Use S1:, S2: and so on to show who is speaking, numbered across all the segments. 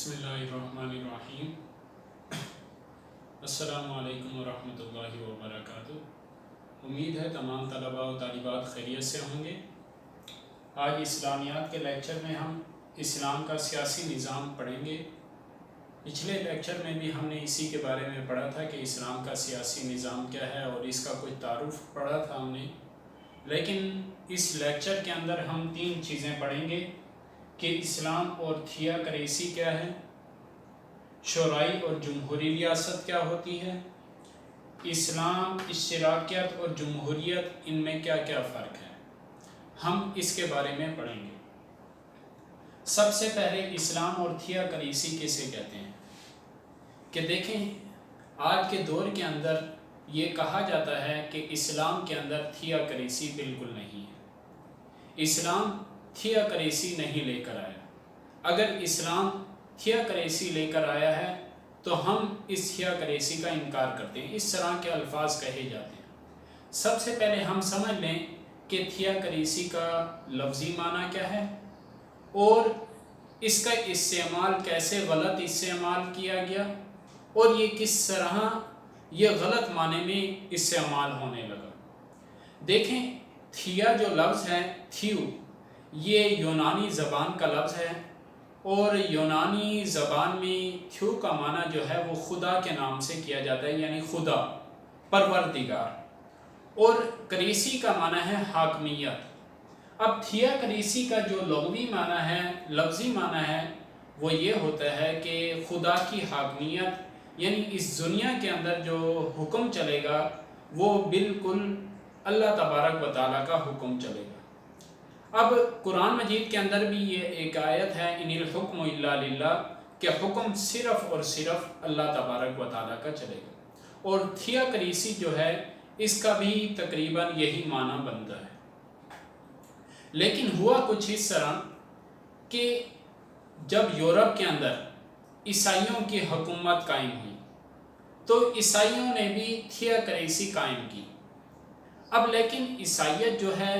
S1: بسم اللہ الرحمن الرحیم۔ السلام علیکم ورحمۃ اللہ وبرکاتہ۔ امید ہے تمام طلباء و طالبات خیریت سے ہوں گے۔ آج اسلامیات کے لیکچر میں ہم اسلام کا سیاسی نظام پڑھیں گے۔ پچھلے لیکچر میں بھی ہم نے اسی کے بارے میں پڑھا تھا کہ اسلام کا سیاسی نظام کیا ہے اور اس کا کچھ تعارف پڑھا تھا ہم نے، لیکن اس لیکچر کے اندر ہم 3 چیزیں پڑھیں گے کہ اسلام اور تھیوکریسی کیا ہے، شورائی اور جمہوری ریاست کیا ہوتی ہے، اسلام، اشتراکیت اور جمہوریت، ان میں کیا کیا فرق ہے، ہم اس کے بارے میں پڑھیں گے۔ سب سے پہلے اسلام اور تھیوکریسی کسے کہتے ہیں کہ دیکھیں، آج کے دور کے اندر یہ کہا جاتا ہے کہ اسلام کے اندر تھیوکریسی بالکل نہیں ہے، اسلام تھیوکریسی نہیں لے کر آیا۔ اگر اسلام تھیوکریسی لے کر آیا ہے تو ہم اس تھیوکریسی کا انکار کرتے ہیں، اس طرح کے الفاظ کہے جاتے ہیں۔ سب سے پہلے ہم سمجھ لیں کہ تھیوکریسی کا لفظی معنی کیا ہے اور اس کا استعمال کیسے غلط استعمال کیا گیا اور یہ کس طرح یہ غلط معنی میں استعمال ہونے لگا۔ دیکھیں، تھیا جو لفظ ہے، تھیو، یہ یونانی زبان کا لفظ ہے اور یونانی زبان میں تھیو کا معنی جو ہے وہ خدا کے نام سے کیا جاتا ہے، یعنی خدا، پروردگار، اور کریسی کا معنی ہے حاکمیت۔ اب تھیوکریسی کا جو لغوی معنی ہے، لفظی معنی ہے، وہ یہ ہوتا ہے کہ خدا کی حاکمیت، یعنی اس دنیا کے اندر جو حکم چلے گا وہ بالکل اللہ تبارک و تعالیٰ کا حکم چلے گا۔ اب قرآن مجید کے اندر بھی یہ ایک آیت ہے، ان الحکم الا للہ، کہ حکم صرف اور صرف اللہ تبارک و تعالیٰ کا چلے گا۔ اور تھیوکریسی جو ہے اس کا بھی تقریباً یہی معنی بنتا ہے۔ لیکن ہوا کچھ اس طرح کہ جب یورپ کے اندر عیسائیوں کی حکومت قائم ہوئی تو عیسائیوں نے بھی تھیوکریسی قائم کی۔ اب لیکن عیسائیت جو ہے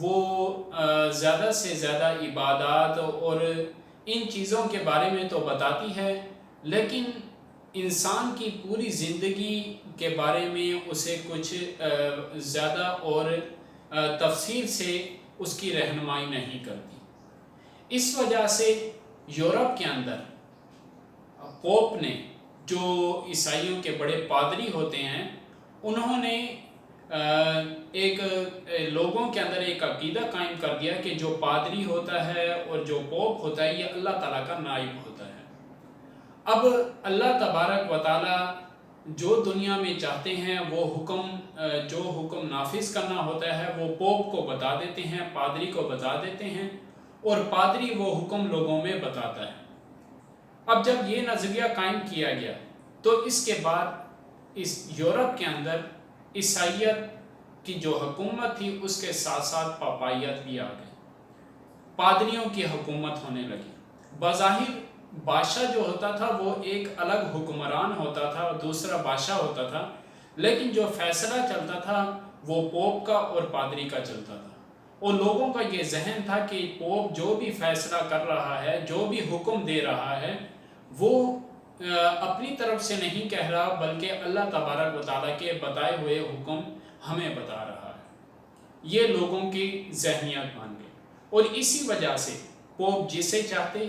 S1: وہ زیادہ سے زیادہ عبادات اور ان چیزوں کے بارے میں تو بتاتی ہے، لیکن انسان کی پوری زندگی کے بارے میں اسے کچھ زیادہ اور تفصیل سے اس کی رہنمائی نہیں کرتی۔ اس وجہ سے یورپ کے اندر پوپ نے، جو عیسائیوں کے بڑے پادری ہوتے ہیں، انہوں نے ایک لوگوں کے اندر ایک عقیدہ قائم کر دیا کہ جو پادری ہوتا ہے اور جو پوپ ہوتا ہے یہ اللہ تعالیٰ کا نائب ہوتا ہے۔ اب اللہ تبارک و تعالیٰ جو دنیا میں چاہتے ہیں وہ جو حکم نافذ کرنا ہوتا ہے وہ پوپ کو بتا دیتے ہیں، پادری کو بتا دیتے ہیں، اور پادری وہ حکم لوگوں میں بتاتا ہے۔ اب جب یہ نظریہ قائم کیا گیا تو اس کے بعد اس یورپ کے اندر عیسائیت کی جو حکومت تھی اس کے ساتھ ساتھ پاپائیت بھی آ گئی، پادریوں کی حکومت ہونے لگی۔ بظاہر بادشاہ جو ہوتا تھا وہ ایک الگ حکمران ہوتا تھا اور دوسرا بادشاہ ہوتا تھا، لیکن جو فیصلہ چلتا تھا وہ پوپ کا اور پادری کا چلتا تھا، اور لوگوں کا یہ ذہن تھا کہ پوپ جو بھی فیصلہ کر رہا ہے، جو بھی حکم دے رہا ہے، وہ اپنی طرف سے نہیں کہہ رہا بلکہ اللہ تبارک و تعالیٰ کے بتائے ہوئے حکم ہمیں بتا رہا ہے۔ یہ لوگوں کی ذہنیت مان گئی، اور اسی وجہ سے پوپ جسے چاہتے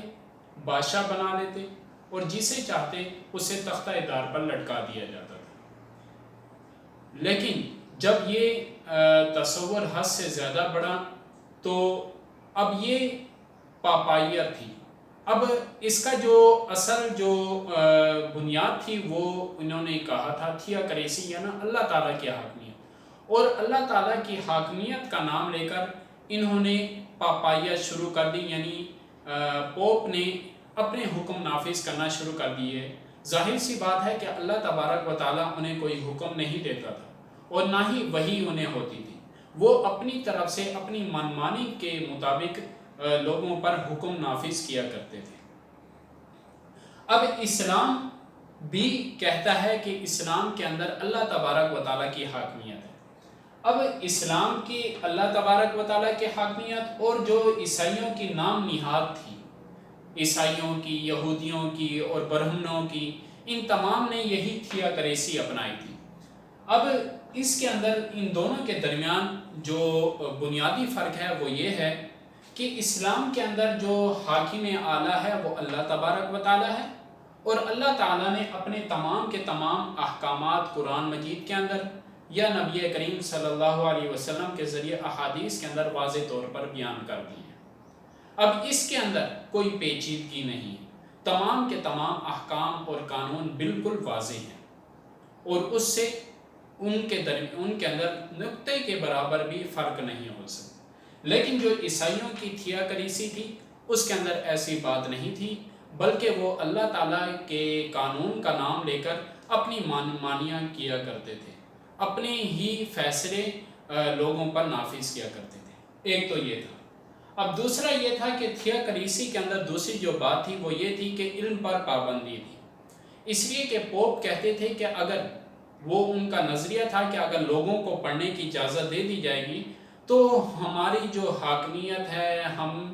S1: بادشاہ بنا لیتے اور جسے چاہتے اسے تختہ دار پر لٹکا دیا جاتا تھا۔ لیکن جب یہ تصور حد سے زیادہ بڑھا تو اب یہ پاپائیت تھی۔ اب اس کا جو اصل جو بنیاد تھی وہ انہوں نے کہا تھا تھیوکریسی، یعنی اللہ تعالیٰ کی حاکمیت، اور اللہ تعالیٰ کی حاکمیت کا نام لے کر انہوں نے پاپائیت شروع کر دی، یعنی پوپ نے اپنے حکم نافذ کرنا شروع کر دیے۔ ظاہر سی بات ہے کہ اللہ تبارک و تعالیٰ انہیں کوئی حکم نہیں دیتا تھا اور نہ ہی وحی انہیں ہوتی تھی، وہ اپنی طرف سے اپنی منمانی کے مطابق لوگوں پر حکم نافذ کیا کرتے تھے۔ اب اسلام بھی کہتا ہے کہ اسلام کے اندر اللہ تبارک و تعالیٰ کی حاکمیت ہے۔ اب اسلام کی اللہ تبارک و تعالیٰ کی حاکمیت اور جو عیسائیوں کی نام نہاد تھی، عیسائیوں کی، یہودیوں کی اور برہمنوں کی، ان تمام نے یہی تھیاکریسی اپنائی تھی۔ اب اس کے اندر ان دونوں کے درمیان جو بنیادی فرق ہے وہ یہ ہے کہ اسلام کے اندر جو حاکم اعلیٰ ہے وہ اللہ تبارک و تعالیٰ ہے، اور اللہ تعالیٰ نے اپنے تمام کے تمام احکامات قرآن مجید کے اندر یا نبی کریم صلی اللہ علیہ وسلم کے ذریعے احادیث کے اندر واضح طور پر بیان کر دی ہیں۔ اب اس کے اندر کوئی پیچیدگی نہیں ہے، تمام کے تمام احکام اور قانون بالکل واضح ہیں، اور اس سے ان کے اندر نقطے کے برابر بھی فرق نہیں ہو سکتا۔ لیکن جو عیسائیوں کی تھیاکریسی تھی اس کے اندر ایسی بات نہیں تھی، بلکہ وہ اللہ تعالیٰ کے قانون کا نام لے کر اپنی مانیاں کیا کرتے تھے، اپنے ہی فیصلے لوگوں پر نافذ کیا کرتے تھے۔ ایک تو یہ تھا۔ اب دوسرا یہ تھا کہ تھیاکریسی کے اندر دوسری جو بات تھی وہ یہ تھی کہ علم پر پابندی تھی، اس لیے کہ پوپ کہتے تھے کہ اگر وہ ان کا نظریہ تھا کہ اگر لوگوں کو پڑھنے کی اجازت دے دی جائے گی تو ہماری جو حاکمیت ہے، ہم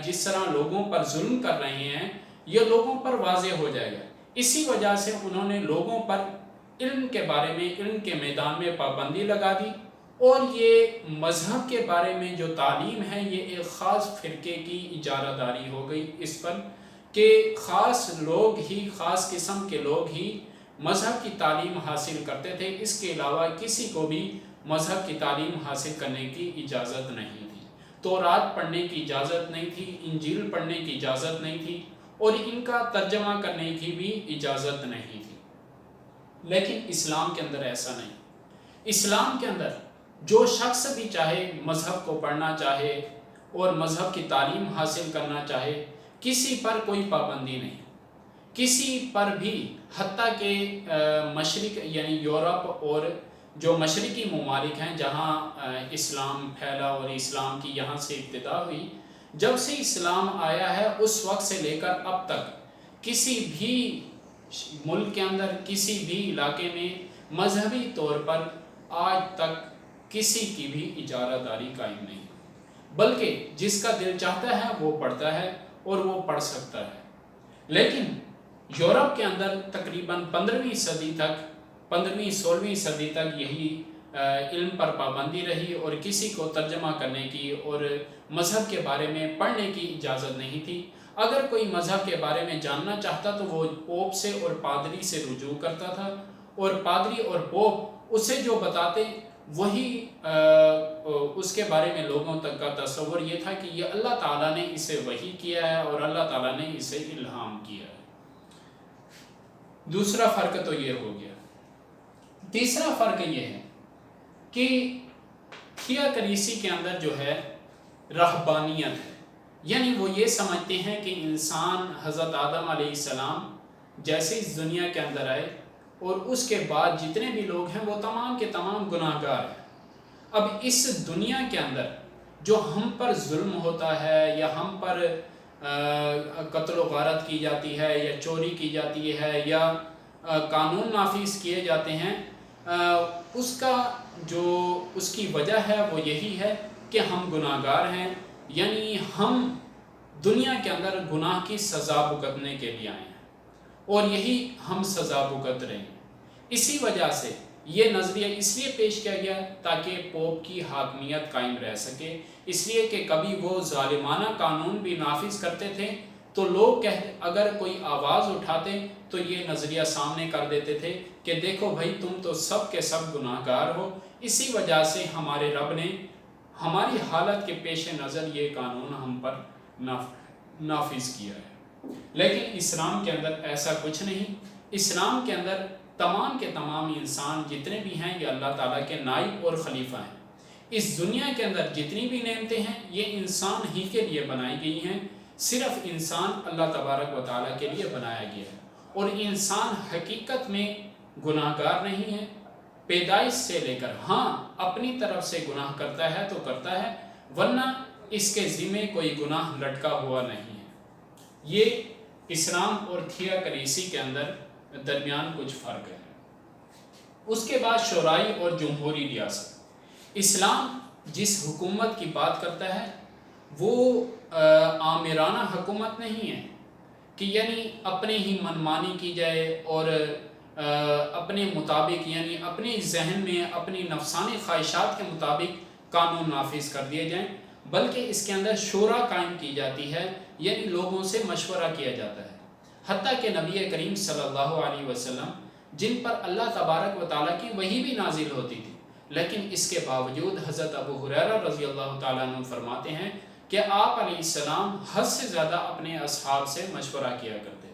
S1: جس طرح لوگوں پر ظلم کر رہے ہیں یہ لوگوں پر واضح ہو جائے گا۔ اسی وجہ سے انہوں نے لوگوں پر علم کے بارے میں، علم کے میدان میں پابندی لگا دی، اور یہ مذہب کے بارے میں جو تعلیم ہے یہ ایک خاص فرقے کی اجارہ داری ہو گئی اس پر، کہ خاص لوگ ہی، خاص قسم کے لوگ ہی مذہب کی تعلیم حاصل کرتے تھے، اس کے علاوہ کسی کو بھی مذہب کی تعلیم حاصل کرنے کی اجازت نہیں تھی۔ تورات پڑھنے کی اجازت نہیں تھی، انجیل پڑھنے کی اجازت نہیں تھی، اور ان کا ترجمہ کرنے کی بھی اجازت نہیں تھی۔ لیکن اسلام کے اندر ایسا نہیں۔ اسلام کے اندر جو شخص بھی چاہے مذہب کو پڑھنا چاہے اور مذہب کی تعلیم حاصل کرنا چاہے، کسی پر کوئی پابندی نہیں، کسی پر بھی، حتیٰ کہ مشرق یعنی یورپ اور جو مشرقی ممالک ہیں جہاں اسلام پھیلا اور اسلام کی یہاں سے ابتدا ہوئی، جب سے اسلام آیا ہے اس وقت سے لے کر اب تک کسی بھی ملک کے اندر، کسی بھی علاقے میں مذہبی طور پر آج تک کسی کی بھی اجارہ داری قائم نہیں، بلکہ جس کا دل چاہتا ہے وہ پڑھتا ہے اور وہ پڑھ سکتا ہے۔ لیکن یورپ کے اندر تقریباً 15ویں صدی تک، 15ویں 16ویں صدی تک یہی علم پر پابندی رہی، اور کسی کو ترجمہ کرنے کی اور مذہب کے بارے میں پڑھنے کی اجازت نہیں تھی۔ اگر کوئی مذہب کے بارے میں جاننا چاہتا تو وہ پوپ سے اور پادری سے رجوع کرتا تھا، اور پادری اور پوپ اسے جو بتاتے وہی اس کے بارے میں لوگوں تک کا تصور یہ تھا کہ یہ اللہ تعالیٰ نے اسے وحی کیا ہے اور اللہ تعالیٰ نے اسے الہام کیا ہے۔ دوسرا فرق تو یہ ہو گیا۔ تیسرا فرق یہ ہے کہ تھیاکریسی کے اندر جو ہے رہبانیت ہے، یعنی وہ یہ سمجھتے ہیں کہ انسان حضرت آدم علیہ السلام جیسے اس دنیا کے اندر آئے اور اس کے بعد جتنے بھی لوگ ہیں وہ تمام کے تمام گناہ گار ہیں۔ اب اس دنیا کے اندر جو ہم پر ظلم ہوتا ہے یا ہم پر قتل و غارت کی جاتی ہے یا چوری کی جاتی ہے یا قانون نافذ کیے جاتے ہیں، اس کی وجہ ہے وہ یہی ہے کہ ہم گناہ گار ہیں، یعنی ہم دنیا کے اندر گناہ کی سزا بھگتنے کے لیے آئے ہیں اور یہی ہم سزا بھگت رہے ہیں۔ اسی وجہ سے یہ نظریہ اس لیے پیش کیا گیا تاکہ پوپ کی حاکمیت قائم رہ سکے، اس لیے کہ کبھی وہ ظالمانہ قانون بھی نافذ کرتے تھے تو لوگ اگر کوئی آواز اٹھاتے تو یہ نظریہ سامنے کر دیتے تھے کہ دیکھو بھائی تم تو سب کے سب گناہ گار ہو، اسی وجہ سے ہمارے رب نے ہماری حالت کے پیش نظر یہ قانون ہم پر نافذ کیا ہے۔ لیکن اسلام کے اندر ایسا کچھ نہیں۔ اسلام کے اندر تمام کے تمام انسان جتنے بھی ہیں یہ اللہ تعالیٰ کے نائب اور خلیفہ ہیں۔ اس دنیا کے اندر جتنی بھی نعمتیں ہیں یہ انسان ہی کے لیے بنائی گئی ہیں، صرف انسان اللہ تبارک و تعالیٰ کے لیے بنایا گیا ہے، اور انسان حقیقت میں گناہ گار نہیں ہے پیدائش سے لے کر۔ ہاں اپنی طرف سے گناہ کرتا ہے تو کرتا ہے، ورنہ اس کے ذمے کوئی گناہ لٹکا ہوا نہیں ہے۔ یہ اسلام اور تھیاکریسی کے اندر درمیان کچھ فرق ہے۔ اس کے بعد شورائی اور جمہوری ریاست۔ اسلام جس حکومت کی بات کرتا ہے وہ آمرانہ حکومت نہیں ہے کہ یعنی اپنے ہی منمانی کی جائے اور اپنے مطابق یعنی اپنے ذہن میں اپنی نفسانی خواہشات کے مطابق قانون نافذ کر دیے جائیں، بلکہ اس کے اندر شورا قائم کی جاتی ہے، یعنی لوگوں سے مشورہ کیا جاتا ہے۔ حتیٰ کہ نبی کریم صلی اللہ علیہ وسلم جن پر اللہ تبارک و تعالیٰ کی وحی بھی نازل ہوتی تھی، لیکن اس کے باوجود حضرت ابو ہریرہ رضی اللہ تعالیٰ عنہ فرماتے ہیں کہ آپ علیہ السلام حد سے زیادہ اپنے اصحاب سے مشورہ کیا کرتے تھے،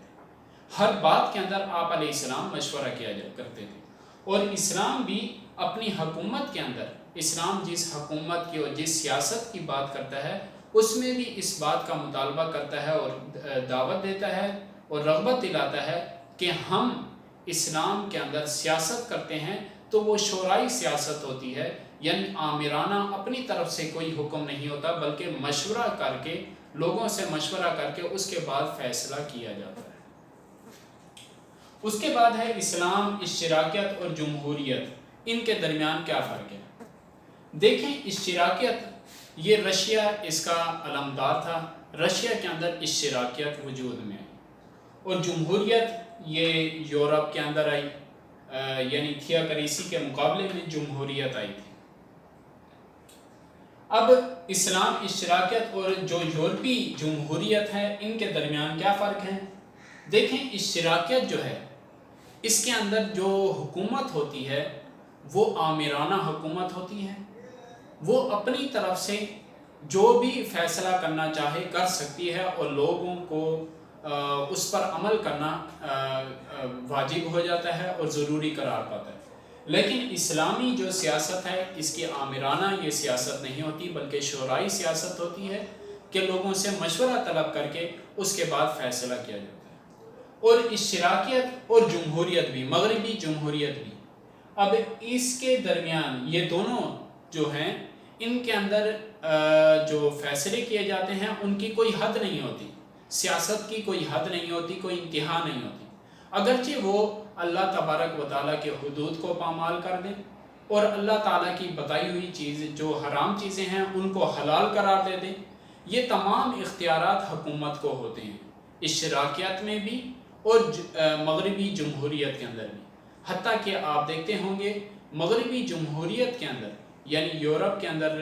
S1: ہر بات کے اندر آپ علیہ السلام مشورہ کیا کرتے تھے۔ اور اسلام بھی اپنی حکومت کے اندر، اسلام جس حکومت کی اور جس سیاست کی بات کرتا ہے اس میں بھی اس بات کا مطالبہ کرتا ہے اور دعوت دیتا ہے اور رغبت دلاتا ہے کہ ہم اسلام کے اندر سیاست کرتے ہیں تو وہ شورائی سیاست ہوتی ہے، یعنی آمرانہ اپنی طرف سے کوئی حکم نہیں ہوتا، بلکہ مشورہ کر کے، لوگوں سے مشورہ کر کے اس کے بعد فیصلہ کیا جاتا ہے۔ اس کے بعد ہے اسلام، اشتراکیت اور جمہوریت، ان کے درمیان کیا فرق ہے؟ دیکھیں، اشتراکیت یہ رشیا اس کا علمدار تھا، رشیا کے اندر اشتراکیت وجود میں آئی، اور جمہوریت یہ یورپ کے اندر آئی، یعنی تھیوکریسی کے مقابلے میں جمہوریت آئی تھی۔ اب اسلام، اشتراکیت اور جو یورپی جمہوریت ہے ان کے درمیان کیا فرق ہے؟ دیکھیں، اشتراکیت جو ہے اس کے اندر جو حکومت ہوتی ہے وہ آمرانہ حکومت ہوتی ہے، وہ اپنی طرف سے جو بھی فیصلہ کرنا چاہے کر سکتی ہے اور لوگوں کو اس پر عمل کرنا واجب ہو جاتا ہے اور ضروری قرار پاتا ہے۔ لیکن اسلامی جو سیاست ہے اس کی آمرانہ یہ سیاست نہیں ہوتی، بلکہ شورائی سیاست ہوتی ہے کہ لوگوں سے مشورہ طلب کر کے اس کے بعد فیصلہ کیا جاتا ہے۔ اور اشتراکیت اور جمہوریت بھی، مغربی جمہوریت بھی، اب اس کے درمیان یہ دونوں جو ہیں ان کے اندر جو فیصلے کیے جاتے ہیں ان کی کوئی حد نہیں ہوتی، سیاست کی کوئی حد نہیں ہوتی، کوئی انتہا نہیں ہوتی، اگرچہ وہ اللہ تبارک و تعالیٰ کے حدود کو پامال کر دیں اور اللہ تعالیٰ کی بتائی ہوئی چیز جو حرام چیزیں ہیں ان کو حلال قرار دے دیں۔ یہ تمام اختیارات حکومت کو ہوتے ہیں، اشتراکیت میں بھی اور مغربی جمہوریت کے اندر بھی۔ حتیٰ کہ آپ دیکھتے ہوں گے مغربی جمہوریت کے اندر، یعنی یورپ کے اندر،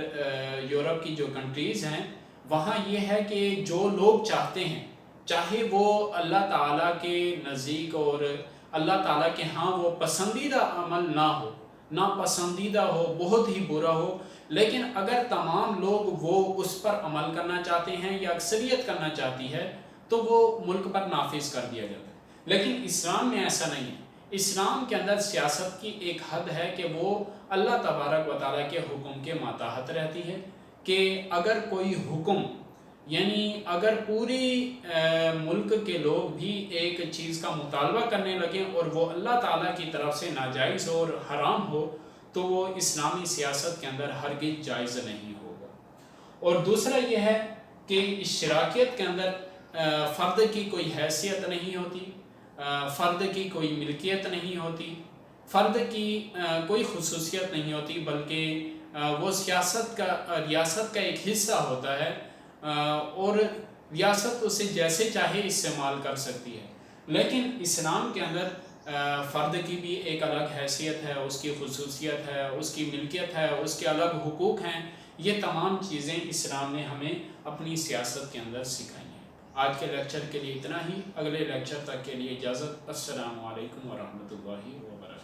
S1: یورپ کی جو کنٹریز ہیں وہاں یہ ہے کہ جو لوگ چاہتے ہیں، چاہے وہ اللہ تعالیٰ کے نزدیک اور اللہ تعالیٰ کے ہاں وہ پسندیدہ عمل نہ ہو، ناپسندیدہ ہو، بہت ہی برا ہو، لیکن اگر تمام لوگ وہ اس پر عمل کرنا چاہتے ہیں یا اکثریت کرنا چاہتی ہے تو وہ ملک پر نافذ کر دیا جاتا ہے۔ لیکن اسلام میں ایسا نہیں ہے، اسلام کے اندر سیاست کی ایک حد ہے کہ وہ اللہ تبارک و تعالیٰ کے حکم کے ماتحت رہتی ہے، کہ اگر کوئی حکم، یعنی اگر پوری ملک کے لوگ بھی ایک چیز کا مطالبہ کرنے لگیں اور وہ اللہ تعالیٰ کی طرف سے ناجائز اور حرام ہو تو وہ اسلامی سیاست کے اندر ہرگز جائز نہیں ہوگا۔ اور دوسرا یہ ہے کہ اشتراکیت کے اندر فرد کی کوئی حیثیت نہیں ہوتی، فرد کی کوئی ملکیت نہیں ہوتی، فرد کی کوئی خصوصیت نہیں ہوتی، بلکہ وہ سیاست کا، ریاست کا ایک حصہ ہوتا ہے اور ریاست اسے جیسے چاہے استعمال کر سکتی ہے۔ لیکن اسلام کے اندر فرد کی بھی ایک الگ حیثیت ہے، اس کی خصوصیت ہے، اس کی ملکیت ہے، اس کے الگ حقوق ہیں۔ یہ تمام چیزیں اسلام نے ہمیں اپنی سیاست کے اندر سکھائی ہیں۔ آج کے لیکچر کے لیے اتنا ہی، اگلے لیکچر تک کے لیے اجازت۔ السلام علیکم ورحمۃ اللہ وبرکاتہ۔